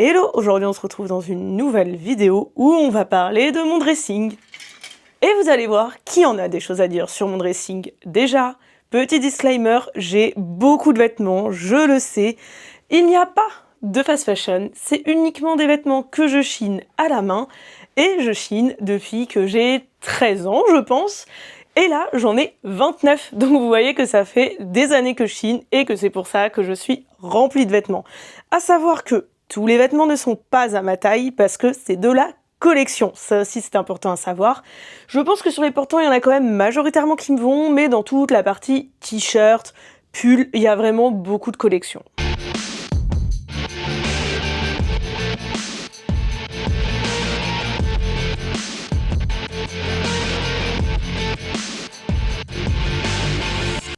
Hello, aujourd'hui on se retrouve dans une nouvelle vidéo où on va parler de mon dressing. Et vous allez voir qui en a des choses à dire sur mon dressing. Déjà, petit disclaimer, j'ai beaucoup de vêtements, je le sais. Il n'y a pas de fast fashion, c'est uniquement des vêtements que je chine à la main. Et je chine depuis que j'ai 13 ans, je pense. Et là, j'en ai 29, donc vous voyez que ça fait des années que je chine et que c'est pour ça que je suis remplie de vêtements. À savoir que tous les vêtements ne sont pas à ma taille parce que c'est de la collection. Ça aussi, c'est important à savoir. Je pense que sur les portants, il y en a quand même majoritairement qui me vont, mais dans toute la partie t-shirt, pull, il y a vraiment beaucoup de collections.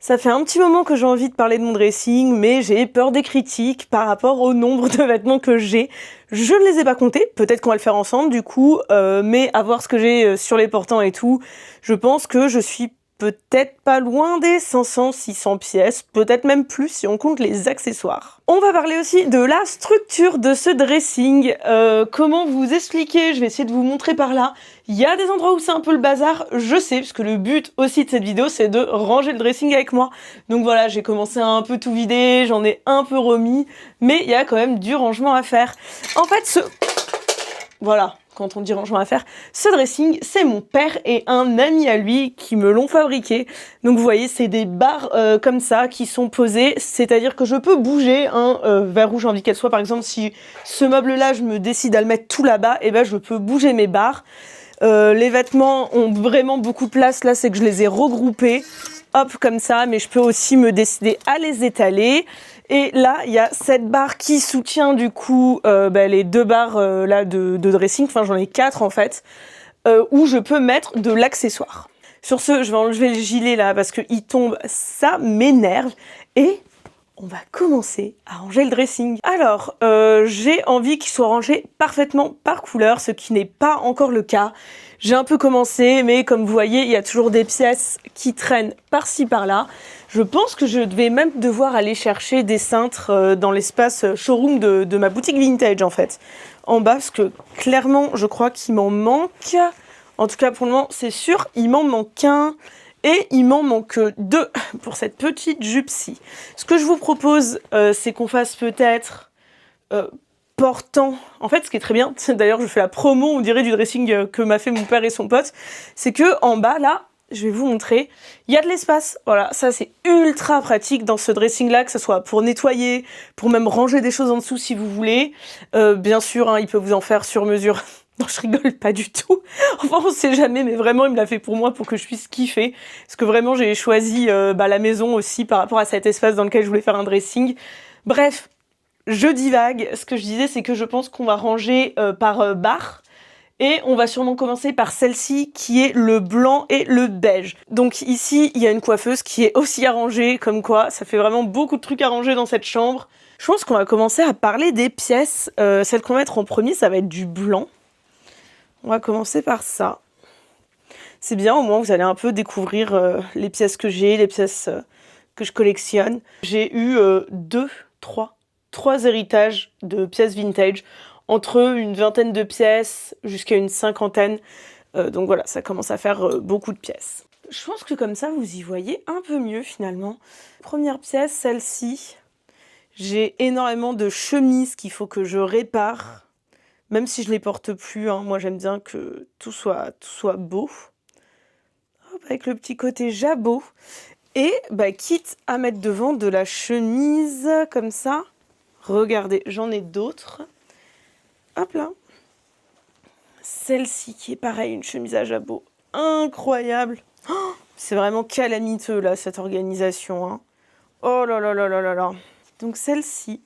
Ça fait un petit moment que j'ai envie de parler de mon dressing, mais j'ai peur des critiques par rapport au nombre de vêtements que j'ai. Je ne les ai pas comptés, peut-être qu'on va le faire ensemble du coup, mais à voir ce que j'ai sur les portants et tout, je pense que je suis peut-être pas loin des 500-600 pièces, peut-être même plus si on compte les accessoires. On va parler aussi de la structure de ce dressing, comment vous expliquer, je vais essayer de vous montrer par là. Il y a des endroits où c'est un peu le bazar, je sais, parce que le but aussi de cette vidéo, c'est de ranger le dressing avec moi. Donc voilà, j'ai commencé à un peu tout vider, j'en ai un peu remis, mais il y a quand même du rangement à faire. En fait, voilà, quand on dit rangement à faire, ce dressing, c'est mon père et un ami à lui qui me l'ont fabriqué. Donc vous voyez, c'est des barres comme ça qui sont posées, c'est-à-dire que je peux bouger vers où j'ai envie qu'elle soit. Par exemple, si ce meuble-là, je me décide à le mettre tout là-bas, et ben je peux bouger mes barres. Les vêtements ont vraiment beaucoup de place, là c'est que je les ai regroupés, hop comme ça, mais je peux aussi me décider à les étaler. Et là, il y a cette barre qui soutient du coup les deux barres là de dressing, enfin j'en ai 4 en fait, où je peux mettre de l'accessoire. Sur ce, je vais enlever le gilet là parce qu'il tombe, ça m'énerve. Et on va commencer à ranger le dressing. Alors, j'ai envie qu'il soit rangé parfaitement par couleur, ce qui n'est pas encore le cas. J'ai un peu commencé, mais comme vous voyez, il y a toujours des pièces qui traînent par-ci par-là. Je pense que je vais même devoir aller chercher des cintres dans l'espace showroom de ma boutique vintage en fait. En bas, parce que clairement, je crois qu'il m'en manque. En tout cas, pour le moment, c'est sûr, il m'en manque un. Et il m'en manque 2 pour cette petite jupe-ci. Ce que je vous propose, c'est qu'on fasse peut-être portant. En fait, ce qui est très bien, d'ailleurs je fais la promo, on dirait, du dressing que m'a fait mon père et son pote, c'est que en bas, là, je vais vous montrer, il y a de l'espace. Voilà, ça c'est ultra pratique dans ce dressing-là, que ce soit pour nettoyer, pour même ranger des choses en dessous si vous voulez. Bien sûr, hein, il peut vous en faire sur mesure. Non, je rigole pas du tout. Enfin, on sait jamais, mais vraiment, il me l'a fait pour moi, pour que je puisse kiffer. Parce que vraiment, j'ai choisi la maison aussi par rapport à cet espace dans lequel je voulais faire un dressing. Bref, je divague. Ce que je disais, c'est que je pense qu'on va ranger par barre. Et on va sûrement commencer par celle-ci, qui est le blanc et le beige. Donc ici, il y a une coiffeuse qui est aussi à ranger, comme quoi, ça fait vraiment beaucoup de trucs à ranger dans cette chambre. Je pense qu'on va commencer à parler des pièces. Celle qu'on va mettre en premier, ça va être du blanc. On va commencer par ça. C'est bien, au moins vous allez un peu découvrir les pièces que j'ai, les pièces que je collectionne. J'ai eu trois héritages de pièces vintage, entre une vingtaine de pièces jusqu'à une cinquantaine. Donc voilà, ça commence à faire beaucoup de pièces. Je pense que comme ça, vous y voyez un peu mieux finalement. Première pièce, celle-ci. J'ai énormément de chemises qu'il faut que je répare. Même si je les porte plus, hein, moi j'aime bien que tout soit beau. Hop, avec le petit côté jabot. Et quitte à mettre devant de la chemise comme ça, regardez, j'en ai d'autres. Hop là. Celle-ci qui est pareil, une chemise à jabot. Incroyable. Oh, c'est vraiment calamiteux là, cette organisation. Hein. Oh là là là là là là. Donc celle-ci,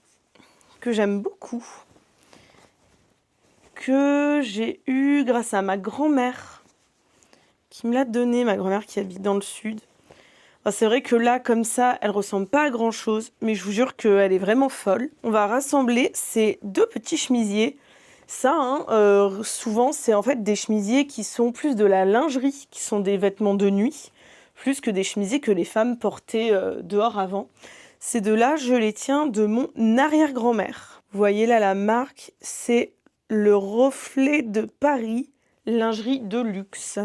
que j'aime beaucoup. Que j'ai eu grâce à ma grand-mère qui me l'a donnée, ma grand-mère qui habite dans le sud. Enfin, c'est vrai que là, comme ça, elle ressemble pas à grand-chose, mais je vous jure qu'elle est vraiment folle. On va rassembler ces 2 petits chemisiers. Ça, hein, souvent, c'est en fait des chemisiers qui sont plus de la lingerie, qui sont des vêtements de nuit, plus que des chemisiers que les femmes portaient dehors avant. Ces 2-là, je les tiens de mon arrière-grand-mère. Vous voyez là la marque, c'est le Reflet de Paris, lingerie de luxe.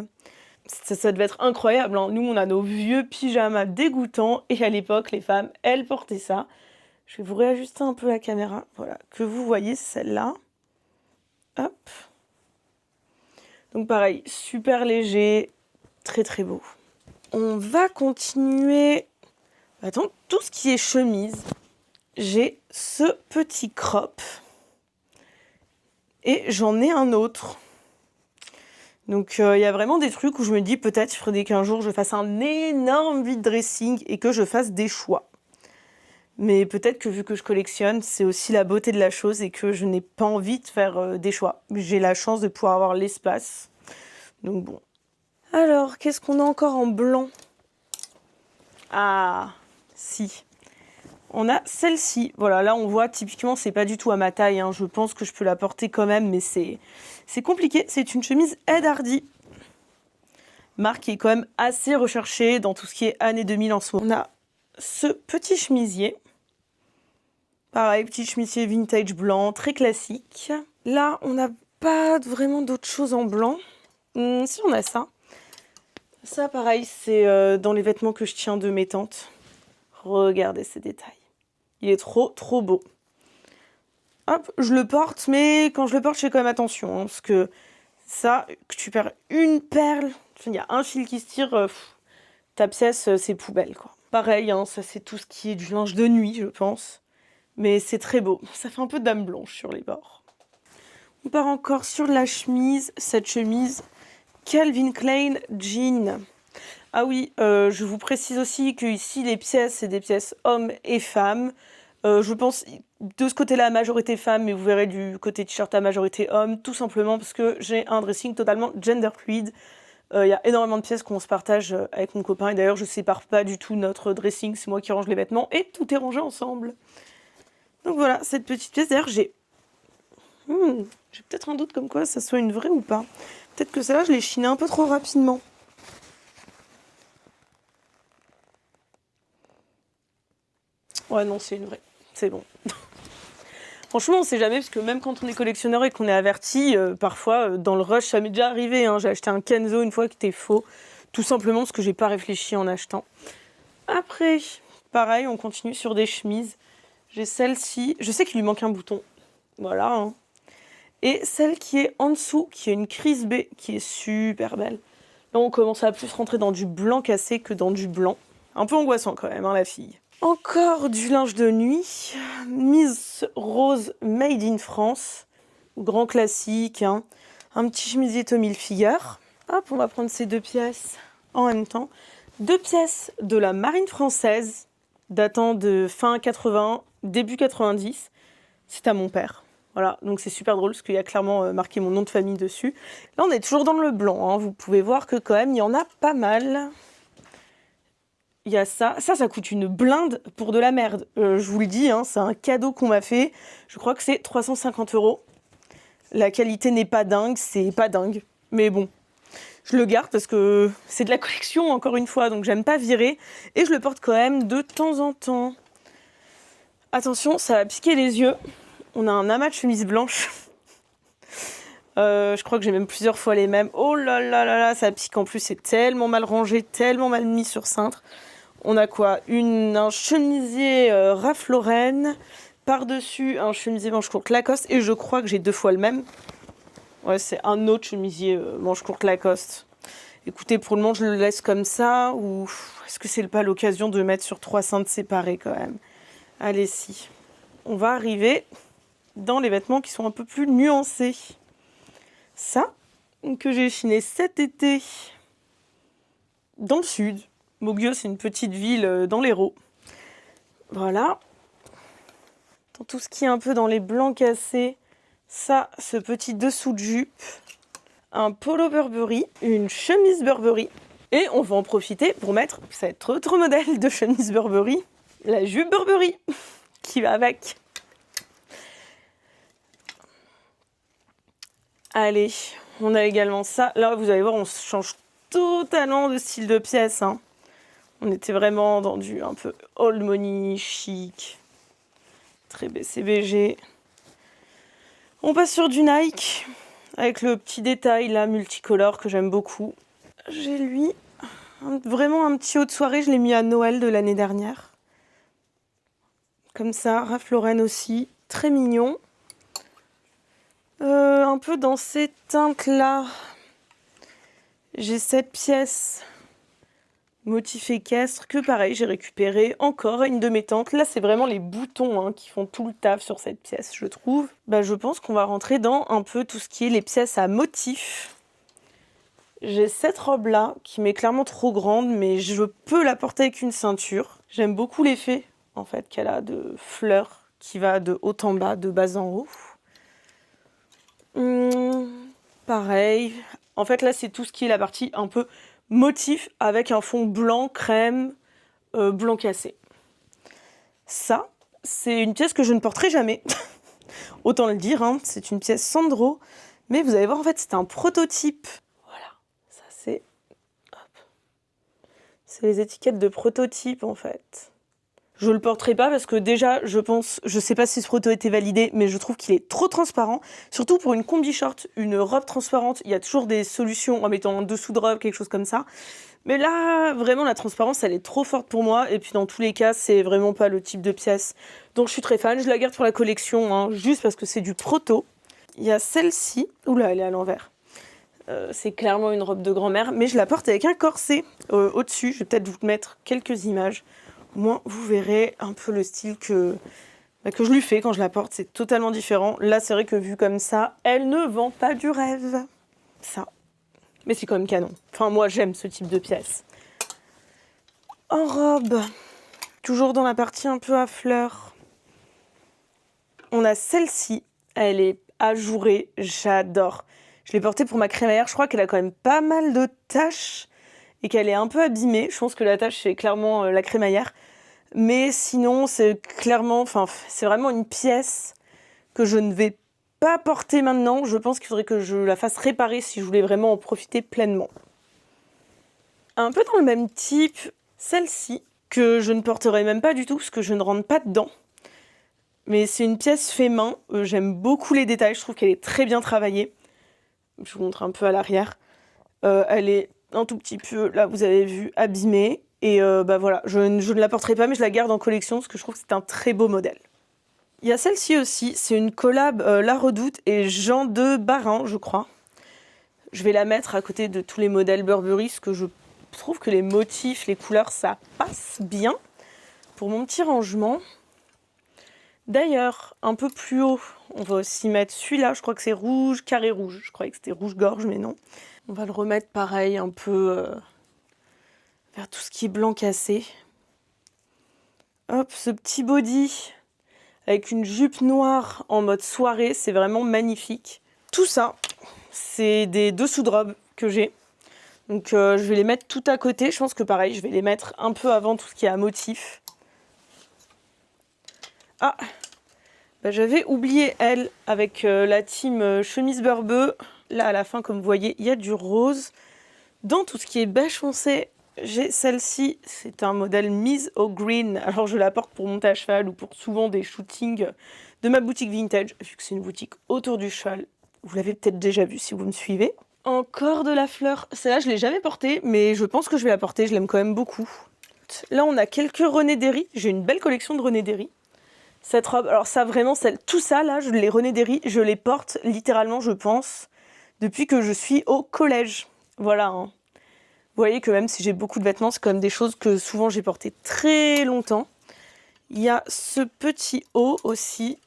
Ça devait être incroyable, hein. Nous, on a nos vieux pyjamas dégoûtants et à l'époque, les femmes, elles portaient ça. Je vais vous réajuster un peu la caméra. Voilà, que vous voyez, c'est celle-là. Hop. Donc pareil, super léger, très très beau. On va continuer. Attends, tout ce qui est chemise. J'ai ce petit crop. Et j'en ai un autre. Donc il y a vraiment des trucs où je me dis peut-être il faudrait qu'un jour je fasse un énorme vide dressing et que je fasse des choix. Mais peut-être que vu que je collectionne, c'est aussi la beauté de la chose et que je n'ai pas envie de faire des choix. J'ai la chance de pouvoir avoir l'espace. Donc bon. Alors, qu'est-ce qu'on a encore en blanc? Ah, si. On a celle-ci. Voilà, là on voit typiquement c'est pas du tout à ma taille, hein. Je pense que je peux la porter quand même, mais c'est compliqué. C'est une chemise Ed Hardy. Marque qui est quand même assez recherchée dans tout ce qui est années 2000 en ce moment. On a ce petit chemisier. Pareil, petit chemisier vintage blanc, très classique. Là, on n'a pas vraiment d'autres choses en blanc. Si, on a ça. Ça, pareil, c'est dans les vêtements que je tiens de mes tantes. Regardez ces détails. Il est trop, trop beau. Hop, je le porte, mais quand je le porte, je fais quand même attention. Hein, parce que ça, que tu perds une perle, il y a un fil qui se tire, ta pièce, c'est poubelle, quoi. Pareil, hein, ça, c'est tout ce qui est du linge de nuit, je pense. Mais c'est très beau. Ça fait un peu dame blanche sur les bords. On part encore sur la chemise. Cette chemise Calvin Klein Jean. Ah oui, je vous précise aussi que ici les pièces, c'est des pièces hommes et femmes. Je pense de ce côté-là à majorité femme, mais vous verrez du côté t-shirt à majorité homme, tout simplement parce que j'ai un dressing totalement gender fluide. Il y a énormément de pièces qu'on se partage avec mon copain. Et d'ailleurs, je sépare pas du tout notre dressing. C'est moi qui range les vêtements et tout est rangé ensemble. Donc voilà, cette petite pièce. D'ailleurs, j'ai peut-être un doute comme quoi ça soit une vraie ou pas. Peut-être que celle-là, je l'ai chinée un peu trop rapidement. Ouais, non, c'est une vraie. C'est bon. Franchement, on sait jamais, parce que même quand on est collectionneur et qu'on est averti, parfois, dans le rush, ça m'est déjà arrivé. Hein, j'ai acheté un Kenzo une fois qui était faux. Tout simplement parce que j'ai pas réfléchi en achetant. Après, pareil, on continue sur des chemises. J'ai celle-ci. Je sais qu'il lui manque un bouton. Voilà. Hein. Et celle qui est en dessous, qui est une Crise B, qui est super belle. Là, on commence à plus rentrer dans du blanc cassé que dans du blanc. Un peu angoissant quand même, hein, la fille. Encore du linge de nuit. Miss Rose Made in France. Grand classique. Hein. Un petit chemisier Tommy Hilfiger. Hop, on va prendre ces deux pièces en même temps. Deux pièces de la marine française, datant de fin 80, début 90. C'est à mon père. Voilà, donc c'est super drôle parce qu'il y a clairement marqué mon nom de famille dessus. Là, on est toujours dans le blanc. Hein. Vous pouvez voir que quand même, il y en a pas mal. Il y a ça. Ça coûte une blinde pour de la merde. Je vous le dis, hein, c'est un cadeau qu'on m'a fait. Je crois que c'est 350 €. La qualité n'est pas dingue, c'est pas dingue. Mais bon, je le garde parce que c'est de la collection, encore une fois, donc j'aime pas virer. Et je le porte quand même de temps en temps. Attention, ça va piquer les yeux. On a un amas de chemises blanches. Je crois que j'ai même plusieurs fois les mêmes. Oh là là là là, ça pique. En plus, c'est tellement mal rangé, tellement mal mis sur cintre. On a quoi? Un chemisier Ralph Lauren. Par-dessus, un chemisier manche courte Lacoste. Et je crois que j'ai deux fois le même. Ouais, c'est un autre chemisier manche courte Lacoste. Écoutez, pour le moment, je le laisse comme ça. Ou est-ce que c'est pas l'occasion de mettre sur 3 cintres séparés quand même? Allez, si. On va arriver dans les vêtements qui sont un peu plus nuancés. Ça, que j'ai chiné cet été dans le sud. Moguio, c'est une petite ville dans l'Hérault. Voilà. Dans tout ce qui est un peu dans les blancs cassés, ça, ce petit dessous de jupe, un polo Burberry, une chemise Burberry. Et on va en profiter pour mettre cet autre modèle de chemise Burberry, la jupe Burberry, qui va avec. Allez, on a également ça. Là, vous allez voir, on change totalement de style de pièce. Hein. On était vraiment dans du un peu old money, chic, très BCBG. On passe sur du Nike, avec le petit détail là, multicolore, que j'aime beaucoup. J'ai lui, vraiment un petit haut de soirée, je l'ai mis à Noël de l'année dernière. Comme ça, Ralph Lauren aussi, très mignon. Un peu dans ces teintes-là, j'ai cette pièce motif équestre que pareil, j'ai récupéré encore une de mes tantes. Là, c'est vraiment les boutons qui font tout le taf sur cette pièce, je trouve. Je pense qu'on va rentrer dans un peu tout ce qui est les pièces à motifs. J'ai cette robe-là qui m'est clairement trop grande, mais je peux la porter avec une ceinture. J'aime beaucoup l'effet, en fait, qu'elle a de fleurs qui va de haut en bas, de bas en haut. Pareil. En fait, là, c'est tout ce qui est la partie un peu motif avec un fond blanc, crème, blanc cassé. Ça, c'est une pièce que je ne porterai jamais. Autant le dire, c'est une pièce Sandro. Mais vous allez voir, en fait, c'est un prototype. Voilà, ça c'est... C'est les étiquettes de prototype, en fait. Je le porterai pas parce que déjà, je sais pas si ce proto était validé, mais je trouve qu'il est trop transparent. Surtout pour une combi short, une robe transparente, il y a toujours des solutions en mettant en dessous de robe, quelque chose comme ça. Mais là, vraiment, la transparence, elle est trop forte pour moi. Et puis, dans tous les cas, c'est vraiment pas le type de pièce dont je suis très fan. Je la garde pour la collection, juste parce que c'est du proto. Il y a celle-ci. Oula, elle est à l'envers. C'est clairement une robe de grand-mère, mais je la porte avec un corset au-dessus. Je vais peut-être vous mettre quelques images. Au moins, vous verrez un peu le style que je lui fais quand je la porte. C'est totalement différent. Là, c'est vrai que vu comme ça, elle ne vend pas du rêve. Ça. Mais c'est quand même canon. Enfin, moi, j'aime ce type de pièce. En robe, toujours dans la partie un peu à fleurs, on a celle-ci. Elle est ajourée. J'adore. Je l'ai portée pour ma crémaillère. Je crois qu'elle a quand même pas mal de taches et qu'elle est un peu abîmée. Je pense que la tache, c'est clairement la crémaillère. Mais sinon, c'est vraiment une pièce que je ne vais pas porter maintenant. Je pense qu'il faudrait que je la fasse réparer si je voulais vraiment en profiter pleinement. Un peu dans le même type, celle-ci, que je ne porterai même pas du tout parce que je ne rentre pas dedans. Mais c'est une pièce fait main. J'aime beaucoup les détails. Je trouve qu'elle est très bien travaillée. Je vous montre un peu à l'arrière. Elle est un tout petit peu, là vous avez vu, abîmée. Et voilà, je ne la porterai pas, mais je la garde en collection parce que je trouve que c'est un très beau modèle. Il y a celle-ci aussi, c'est une collab La Redoute et Jean de Barin, je crois. Je vais la mettre à côté de tous les modèles Burberry, parce que je trouve que les motifs, les couleurs, ça passe bien pour mon petit rangement. D'ailleurs, un peu plus haut, on va aussi mettre celui-là, je crois que c'est rouge, carré rouge. Je croyais que c'était rouge-gorge, mais non. On va le remettre pareil, un peu vers tout ce qui est blanc cassé. Hop, ce petit body avec une jupe noire en mode soirée, c'est vraiment magnifique. Tout ça, c'est des dessous de robe que j'ai. Donc je vais les mettre tout à côté. Je pense que pareil, je vais les mettre un peu avant tout ce qui est à motif. Ah, j'avais oublié elle avec la team chemise beurre-bœuf. Là à la fin, comme vous voyez, il y a du rose. Dans tout ce qui est beige foncé, j'ai celle-ci. C'est un modèle mise au green. Alors je la porte pour monter à cheval ou pour souvent des shootings de ma boutique vintage, vu que c'est une boutique autour du cheval. Vous l'avez peut-être déjà vu si vous me suivez. Encore de la fleur. Celle-là, je ne l'ai jamais portée, mais je pense que je vais la porter. Je l'aime quand même beaucoup. Là, on a quelques René Derry. J'ai une belle collection de René Derry. Cette robe, alors ça vraiment, tout ça là, les René Derry, je les porte littéralement, je pense, depuis que je suis au collège. Voilà. Vous voyez que même si j'ai beaucoup de vêtements, c'est quand même des choses que souvent j'ai portées très longtemps. Il y a ce petit haut aussi.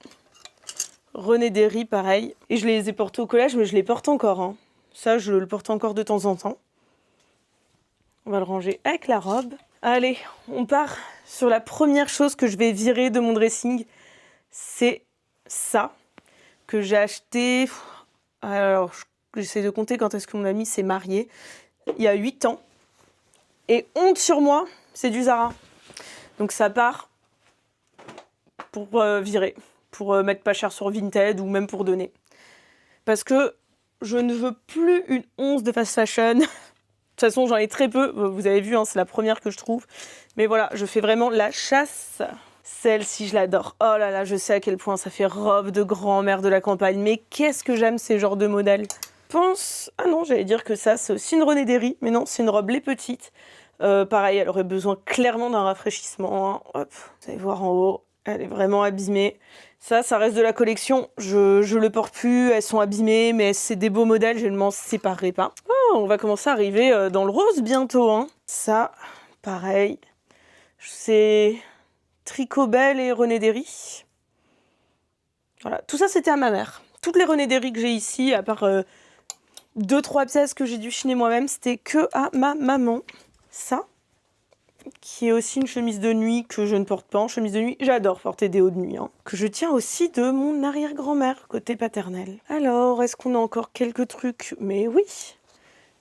René Derry, pareil. Et je les ai portés au collège, mais je les porte encore. Ça, je le porte encore de temps en temps. On va le ranger avec la robe. Allez, on part sur la première chose que je vais virer de mon dressing. C'est ça, que j'ai acheté... Alors, j'essaie de compter quand est-ce que mon ami s'est marié. Il y a 8 ans. Et honte sur moi, c'est du Zara. Donc ça part pour virer, pour mettre pas cher sur Vinted ou même pour donner. Parce que je ne veux plus une once de fast fashion. De toute façon, j'en ai très peu. Vous avez vu, c'est la première que je trouve. Mais voilà, je fais vraiment la chasse Celle-ci, je l'adore. Oh là là, je sais à quel point ça fait robe de grand-mère de la campagne. Mais qu'est-ce que j'aime ces genres de modèles. Ah non, j'allais dire que ça, c'est aussi une René Derry. Mais non, c'est une robe les petites. Pareil, elle aurait besoin clairement d'un rafraîchissement. Hein. Hop, vous allez voir en haut. Elle est vraiment abîmée. Ça reste de la collection. Je le porte plus. Elles sont abîmées, mais c'est des beaux modèles. Je ne m'en séparerai pas. Oh, on va commencer à arriver dans le rose bientôt. Hein. Ça, pareil. C'est Tricot Belle et René Derry. Voilà, tout ça c'était à ma mère. Toutes les René Derry que j'ai ici, à part 2-3 pièces que j'ai dû chiner moi-même, c'était que à ma maman. Ça, qui est aussi une chemise de nuit que je ne porte pas en chemise de nuit. J'adore porter des hauts de nuit. Hein. Que je tiens aussi de mon arrière-grand-mère, côté paternel. Alors, est-ce qu'on a encore quelques trucs? Mais oui,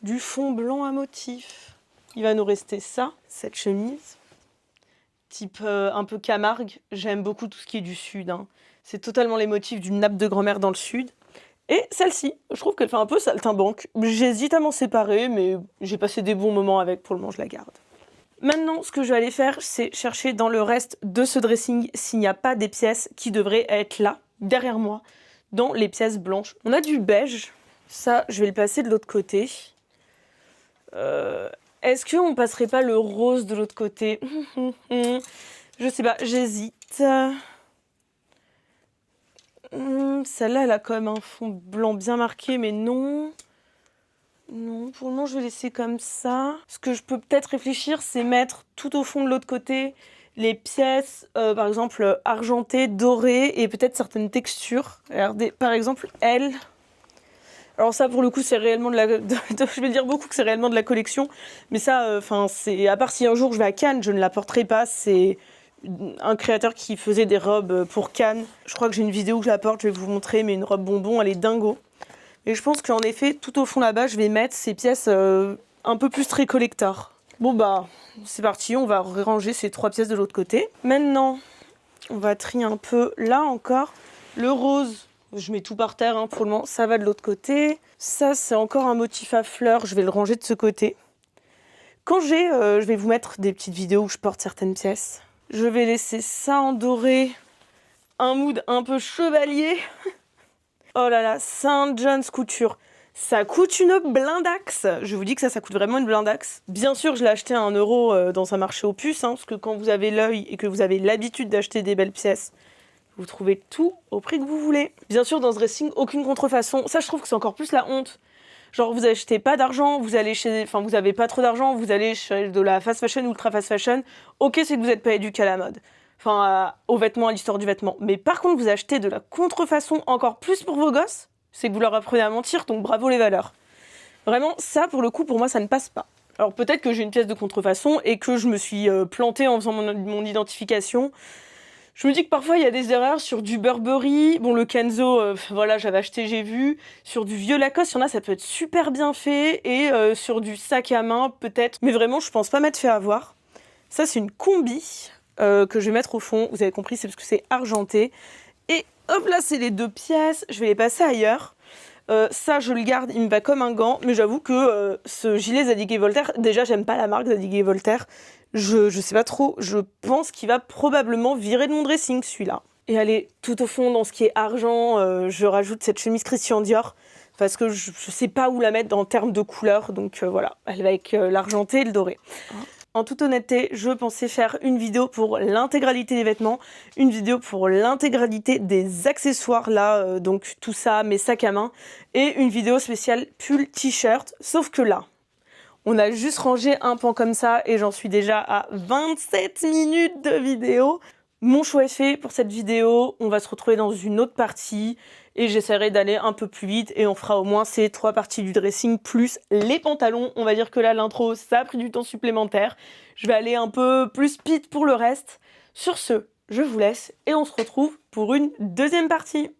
du fond blanc à motif. Il va nous rester ça, cette chemise. Type un peu Camargue. J'aime beaucoup tout ce qui est du sud. Hein. C'est totalement les motifs d'une nappe de grand-mère dans le sud. Et celle-ci, je trouve qu'elle fait un peu saltimbanque. J'hésite à m'en séparer, mais j'ai passé des bons moments avec. Pour le moment, je la garde. Maintenant, ce que je vais aller faire, c'est chercher dans le reste de ce dressing s'il n'y a pas des pièces qui devraient être là, derrière moi, dans les pièces blanches. On a du beige. Ça, je vais le passer de l'autre côté. Est-ce qu'on passerait pas le rose de l'autre côté? Je sais pas, j'hésite. Celle-là, elle a quand même un fond blanc bien marqué, mais non. Non, pour le moment, je vais laisser comme ça. Ce que je peux peut-être réfléchir, c'est mettre tout au fond de l'autre côté les pièces, par exemple, argentées, dorées, et peut-être certaines textures. Regardez, par exemple, elle... Alors ça, pour le coup, c'est réellement je vais dire beaucoup que c'est réellement de la collection. Mais ça, c'est... À part si un jour je vais à Cannes, je ne la porterai pas. C'est un créateur qui faisait des robes pour Cannes. Je crois que j'ai une vidéo où je la porte, je vais vous montrer, mais une robe bonbon, elle est dingo. Et je pense qu'en effet, tout au fond là-bas, je vais mettre ces pièces un peu plus très collector. Bon bah, c'est parti, on va ranger ces 3 pièces de l'autre côté. Maintenant, on va trier un peu là encore. Le rose, je mets tout par terre hein, pour le moment, ça va de l'autre côté. Ça, c'est encore un motif à fleurs, je vais le ranger de ce côté. Quand je vais vous mettre des petites vidéos où je porte certaines pièces. Je vais laisser ça en doré, un mood un peu chevalier. Oh là là, Saint John's Couture. Ça coûte une blindaxe. Je vous dis que ça coûte vraiment une blindaxe. Bien sûr, je l'ai acheté à 1 € dans un marché aux puces, hein, parce que quand vous avez l'œil et que vous avez l'habitude d'acheter des belles pièces, vous trouvez tout au prix que vous voulez. Bien sûr, dans ce dressing, aucune contrefaçon. Ça, je trouve que c'est encore plus la honte. Genre, vous achetez pas d'argent, vous avez pas trop d'argent, vous allez chez de la fast fashion, ultra fast fashion. Ok, c'est que vous n'êtes pas éduqué à la mode. Aux vêtements, à l'histoire du vêtement. Mais par contre, vous achetez de la contrefaçon encore plus pour vos gosses, c'est que vous leur apprenez à mentir, donc bravo les valeurs. Vraiment, ça, pour le coup, pour moi, ça ne passe pas. Alors peut-être que j'ai une pièce de contrefaçon et que je me suis plantée en faisant mon identification. Je me dis que parfois, il y a des erreurs sur du Burberry. Bon, le Kenzo, voilà, j'avais acheté, j'ai vu. Sur du vieux Lacoste, il y en a, ça peut être super bien fait. Et sur du sac à main, peut-être. Mais vraiment, je pense pas m'être fait avoir. Ça, c'est une combi que je vais mettre au fond. Vous avez compris, c'est parce que c'est argenté. Et hop là, c'est les 2 pièces. Je vais les passer ailleurs. Ça, je le garde, il me va comme un gant. Mais j'avoue que ce gilet Zadig & Voltaire, déjà, j'aime pas la marque Zadig & Voltaire. Je sais pas trop. Je pense qu'il va probablement virer de mon dressing, celui-là. Et allez, tout au fond, dans ce qui est argent, je rajoute cette chemise Christian Dior. Parce que je sais pas où la mettre en termes de couleur. Donc voilà, elle va avec l'argenté et le doré. En toute honnêteté, je pensais faire une vidéo pour l'intégralité des vêtements, une vidéo pour l'intégralité des accessoires là, donc tout ça, mes sacs à main, et une vidéo spéciale pull t-shirt. Sauf que là, on a juste rangé un pan comme ça et j'en suis déjà à 27 minutes de vidéo. Mon choix est fait pour cette vidéo, on va se retrouver dans une autre partie et j'essaierai d'aller un peu plus vite et on fera au moins ces 3 parties du dressing plus les pantalons. On va dire que là, l'intro, ça a pris du temps supplémentaire. Je vais aller un peu plus speed pour le reste. Sur ce, je vous laisse et on se retrouve pour une deuxième partie.